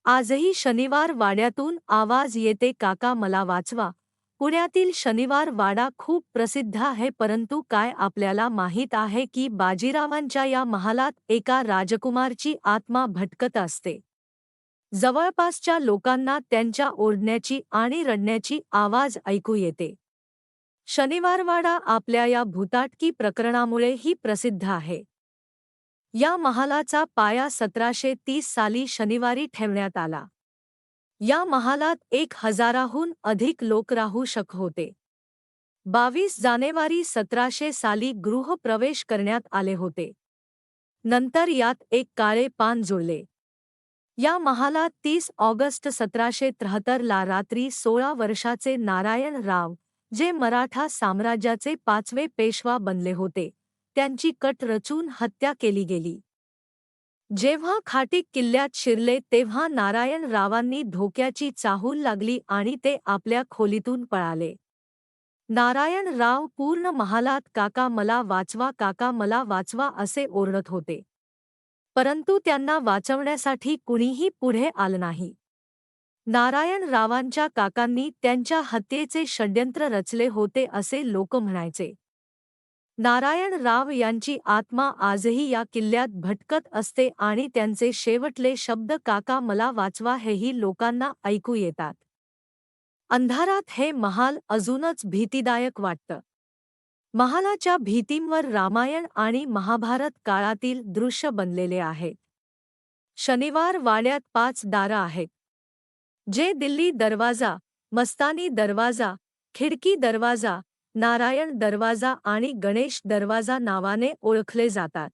आजही शनिवार वाड्यातून आवाज येते काका मला वाचवा. पुण्यातील शनिवार वाडा खूप प्रसिद्ध आहे, परंतु काय आपल्याला माहीत आहे की बाजीरावांच्या या महालात एका राजकुमारची आत्मा भटकत असते. जवळपासच्या लोकांना त्यांच्या ओरडण्याची आणि रडण्याची आवाज ऐकू येते. शनिवारवाडा आपल्या या भूताटकी प्रकरणामुळे ही प्रसिद्ध आहे. या महालाचा पाया 1730 साली शनिवारी ठेवण्यात आला. या महालात 1000हून अधिक लोक राहू शकत होते. 22 जानेवारी 1700 साली गृहप्रवेश करण्यात आले होते. नंतर यात एक काळे पान जुळले. या महालात 30 ऑगस्ट 1773 ला रात्री 16 वर्षाचे नारायण राव, जे मराठा साम्राज्याचे 5वे पेशवा बनले होते, त्यांची कट रचून हत्या केली गेली. जेव्हा खाटीक किल्ल्यात शिरले तेव्हा नारायण रावांनी धोक्याची चाहूल लागली आणि ते आपल्या खोलीतून पळाले. नारायण राव पूर्ण महालात काका मला वाचवा, काका मला वाचवा असे ओरडत होते. परंतु त्यांना वाचवण्यासाठी कुणीही पुढे आलं नाही. नारायण रावांच्या काकांनी त्यांच्या हत्येचे षड्यंत्र रचले होते असे लोक म्हणायचे. नारायण राव यांची आत्मा आजही या किल्ल्यात भटकत असते आणि त्यांचे शेवटले शब्द काका मला वाचवा हेही लोकांना ऐकू येतात. अंधारात हे महाल अजूनच भीतीदायक वाटतं. महालाच्या भिंतींवर रामायण आणि महाभारत काळातील दृश्य बनलेले आहेत. शनिवार वाड्यात 5 दारं आहेत, जे दिल्ली दरवाजा, मस्तानी दरवाजा, खिडकी दरवाजा, नारायण दरवाजा आणि गणेश दरवाजा नावाने ओळखले जातात.